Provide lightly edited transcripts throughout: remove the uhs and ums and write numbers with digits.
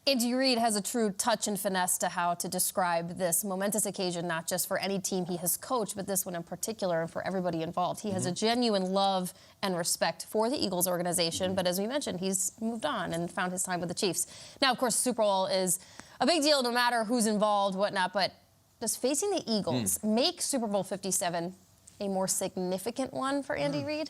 Andy Reid has a true touch and finesse to how to describe this momentous occasion, not just for any team he has coached, but this one in particular and for everybody involved. He has a genuine love and respect for the Eagles organization, but as we mentioned, he's moved on and found his time with the Chiefs. Now, of course, Super Bowl is a big deal no matter who's involved, whatnot, but does facing the Eagles make Super Bowl 57 a more significant one for Andy Reid?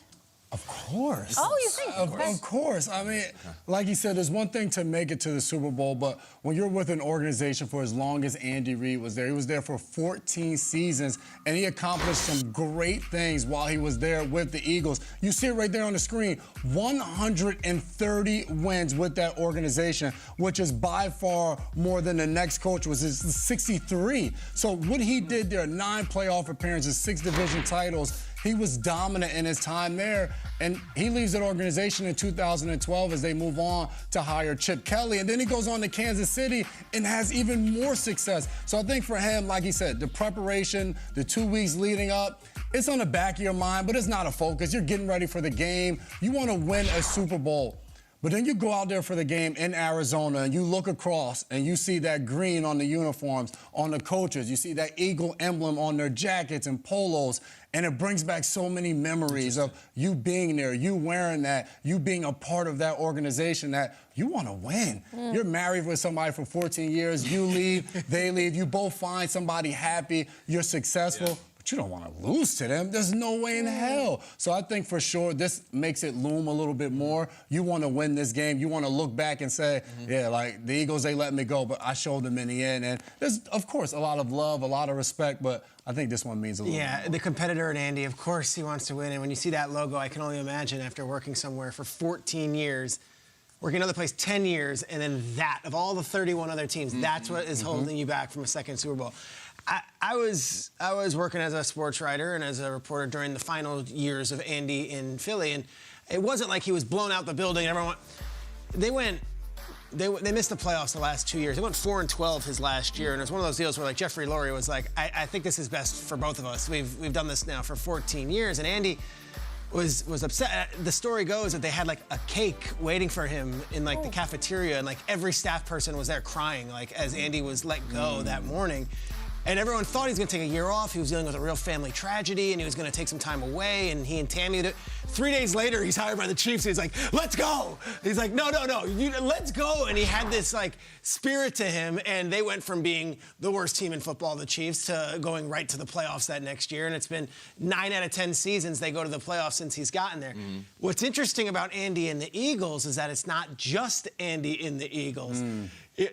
Of course. Oh, you think? Of course. I mean, like you said, there's one thing to make it to the Super Bowl, but when you're with an organization for as long as Andy Reid was there, he was there for 14 seasons, and he accomplished some great things while he was there with the Eagles. You see it right there on the screen, 130 wins with that organization, which is by far more than the next coach was 63. So what he did there, 9 playoff appearances, 6 division titles, he was dominant in his time there, and he leaves that organization in 2012 as they move on to hire Chip Kelly, and then he goes on to Kansas City and has even more success. So I think for him, like he said, the preparation, the 2 weeks leading up, it's on the back of your mind, but it's not a focus. You're getting ready for the game. You want to win a Super Bowl. But then you go out there for the game in Arizona and you look across and you see that green on the uniforms, on the coaches. You see that eagle emblem on their jackets and polos. And it brings back so many memories of you being there, you wearing that, you being a part of that organization that you want to win. You're married with somebody for 14 years. You leave, they leave. You both find somebody happy. You're successful. But you don't want to lose to them. There's no way in hell. So I think for sure this makes it loom a little bit more. You want to win this game. You want to look back and say, yeah, like the Eagles, they let me go, but I showed them in the end. And there's, of course, a lot of love, a lot of respect, but I think this one means a little bit more. The competitor in Andy, of course he wants to win. And when you see that logo, I can only imagine after working somewhere for 14 years, working another place 10 years, and then that, of all the 31 other teams, that's what is holding you back from a second Super Bowl. I was working as a sports writer and as a reporter during the final years of Andy in Philly, and it wasn't like he was blown out the building. Everyone, they missed the playoffs the last 2 years. They went 4-12 his last year, and it was one of those deals where like Jeffrey Lurie was like, I think this is best for both of us. We've done this now for 14 years, and Andy was upset. The story goes that they had like a cake waiting for him in like the cafeteria, and like every staff person was there crying like as Andy was let go that morning. And everyone thought he was going to take a year off. He was dealing with a real family tragedy, and he was going to take some time away, and he and Tammy did it. 3 days later, he's hired by the Chiefs, and he's like, let's go. He's like, no, let's go. And he had this, like, spirit to him, and they went from being the worst team in football, the Chiefs, to going right to the playoffs that next year. And it's been 9 out of 10 seasons they go to the playoffs since he's gotten there. What's interesting about Andy and the Eagles is that it's not just Andy in the Eagles.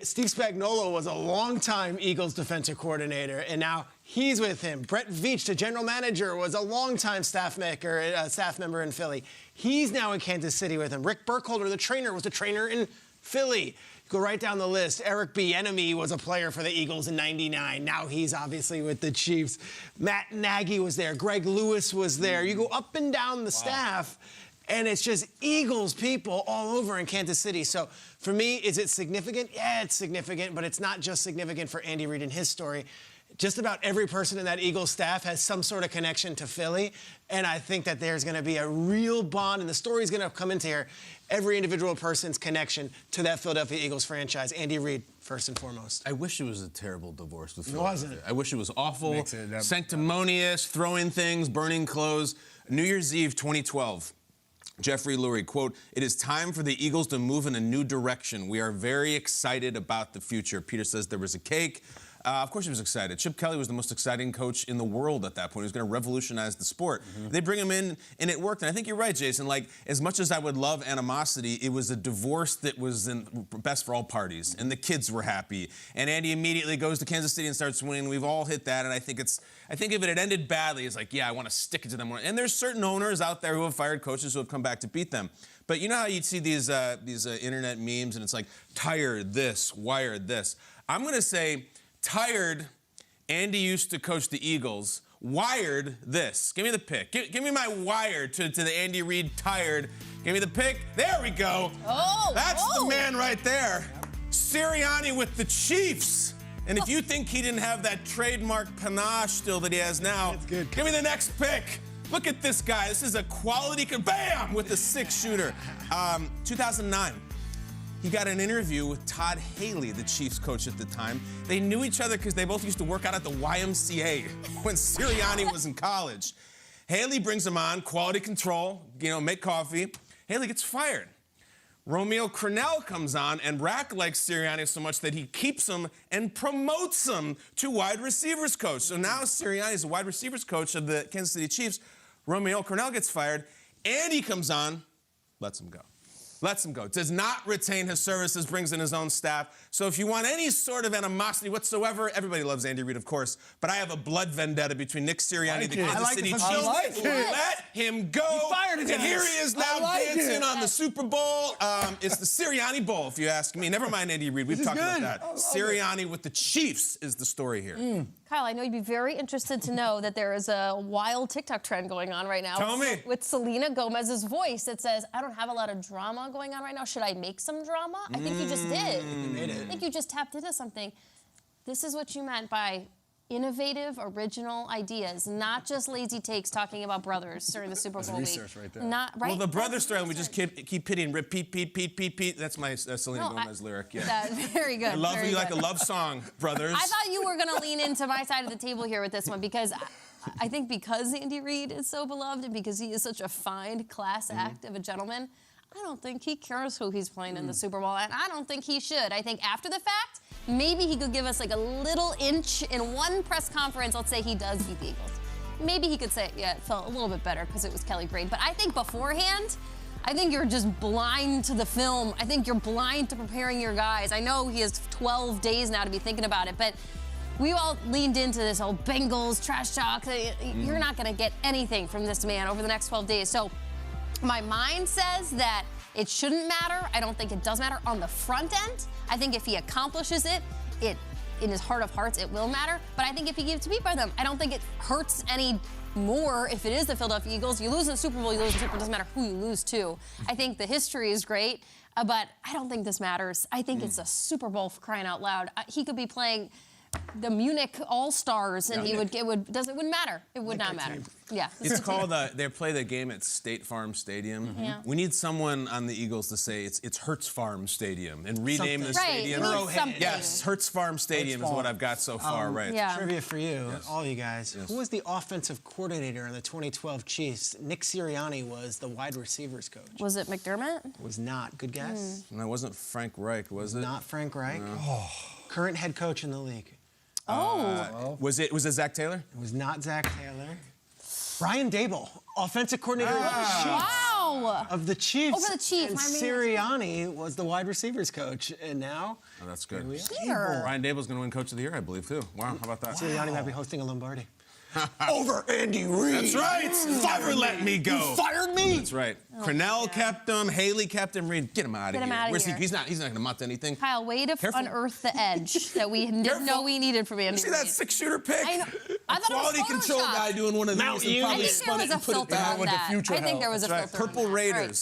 Steve Spagnuolo was a longtime Eagles defensive coordinator, and now he's with him. Brett Veach, the general manager, was a longtime staff member in Philly. He's now in Kansas City with him. Rick Burkholder, the trainer, was the trainer in Philly. Go right down the list. Eric Bieniemy was a player for the Eagles in '99. Now he's obviously with the Chiefs. Matt Nagy was there. Greg Lewis was there. You go up and down the staff, and it's just Eagles people all over in Kansas City. So for me, is it significant? Yeah, it's significant, but it's not just significant for Andy Reid and his story. Just about every person in that Eagles staff has some sort of connection to Philly, and I think that there's going to be a real bond, and the story's going to come into here. Every individual person's connection to that Philadelphia Eagles franchise. Andy Reid, first and foremost. I wish it was a terrible divorce with Philadelphia. It wasn't. I wish it was awful, sanctimonious, throwing things, burning clothes. New Year's Eve 2012. Jeffrey Lurie, quote, "It is time for the Eagles to move in a new direction. We are very excited about the future." Peter says there was a cake. Of course he was excited. Chip Kelly was the most exciting coach in the world at that point. He was going to revolutionize the sport. They bring him in, and it worked. And I think you're right, Jason. Like, as much as I would love animosity, it was a divorce that was best for all parties. And the kids were happy. And Andy immediately goes to Kansas City and starts winning. We've all hit that. And I think if it had ended badly, it's like, yeah, I want to stick it to them. And there's certain owners out there who have fired coaches who have come back to beat them. But you know how you'd see these internet memes, and it's like, tired this, wired this. I'm going to say, tired, Andy used to coach the Eagles. Wired, this. Give me the pick. Give me my wired to the Andy Reid tired. Give me the pick. There we go. That's the man right there. Sirianni with the Chiefs. And if you think he didn't have that trademark panache still that he has now, that's good. Give me the next pick. Look at this guy. This is a quality, bam, with the 6-shooter. 2009. he got an interview with Todd Haley, the Chiefs coach at the time. They knew each other because they both used to work out at the YMCA when Sirianni was in college. Haley brings him on, quality control, make coffee. Haley gets fired. Romeo Crennel comes on, and Rack likes Sirianni so much that he keeps him and promotes him to wide receivers coach. So now Sirianni is the wide receivers coach of the Kansas City Chiefs. Romeo Crennel gets fired. Andy comes on, lets him go. Lets him go. Does not retain his services, brings in his own staff. So if you want any sort of animosity whatsoever, everybody loves Andy Reid, of course, but I have a blood vendetta between Nick Sirianni and the Kansas City Chiefs. Let him go. He fired his and ass. here he is now dancing on the Super Bowl. It's the Sirianni Bowl, if you ask me. Never mind Andy Reid. We've talked about that. Sirianni with the Chiefs is the story here. Kyle, I know you'd be very interested to know that there is a wild TikTok trend going on right now. Tell me. With Selena Gomez's voice that says, I don't have a lot of drama going on right now. Should I make some drama? I think you just did. I think you just tapped into something. This is what you meant by innovative, original ideas, not just lazy takes talking about brothers during the Super Bowl week. Research right there. Not, right? Well, the brother story, we just keep hitting, repeat, Pete. That's my Selena Gomez lyric. Yeah. Very good. I love very you good. like a love song, brothers. I thought you were going to lean into my side of the table here with this one because I think because Andy Reid is so beloved and because he is such a fine class act of a gentleman, I don't think he cares who he's playing in the Super Bowl, and I don't think he should. I think after the fact, maybe he could give us like a little inch in one press conference. Let's say he does beat the Eagles. Maybe he could say, yeah, it felt a little bit better because it was Kelly Grade. But I think beforehand, I think you're just blind to the film. I think you're blind to preparing your guys. I know he has 12 days now to be thinking about it, but we all leaned into this whole Bengals trash talk. You're not going to get anything from this man over the next 12 days. So my mind says that it shouldn't matter. I don't think it does matter on the front end. I think if he accomplishes it, in his heart of hearts, it will matter. But I think if he gets beat by them, I don't think it hurts any more if it is the Philadelphia Eagles. You lose in the Super Bowl, you lose in the Super Bowl. It doesn't matter who you lose to. I think the history is great, but I don't think this matters. I think it's a Super Bowl for crying out loud. He could be playing the Munich All-Stars, and it wouldn't matter. It would not matter. Yeah. It's called, they play the game at State Farm Stadium. Yeah. We need someone on the Eagles to say it's Hertz Farm Stadium and rename the Right, stadium. we need something. Yes, Hertz Farm Stadium is what I've got so far, right. Yeah. Trivia for you, all you guys. Who was the offensive coordinator in the 2012 Chiefs? Nick Sirianni was the wide receivers coach. Was it McDermott? Was not. Good guess. No, it wasn't Frank Reich, was it? Not Frank Reich. Current head coach in the league. Was it Zach Taylor? It was not Zach Taylor. Brian Dable, offensive coordinator of the Chiefs. Wow. Of the Chiefs. Oh, for the Chiefs. And I mean, Sirianni was the wide receivers coach. And now, Oh, that's good. Sure. Brian Dable's going to win Coach of the Year, I believe, too. Wow, how about that? Sirianni might be hosting a Lombardi. Over Andy Reid. That's right. Never let me go. You fired me. That's right. Crennel kept him. Haley kept him. Reid, get him out of here. Get him outta Where's here. He's not going to amount to anything. Kyle, way to Careful. unearth the edge that we didn't know we needed from Andy See that Reid. 6-shooter pick? I know. I thought it was Quality control Photoshop. guy doing one of these and I probably think there spun was it a and put it filter down. on with the that. future I think there held. was a That's right. filter on Purple that. Raiders.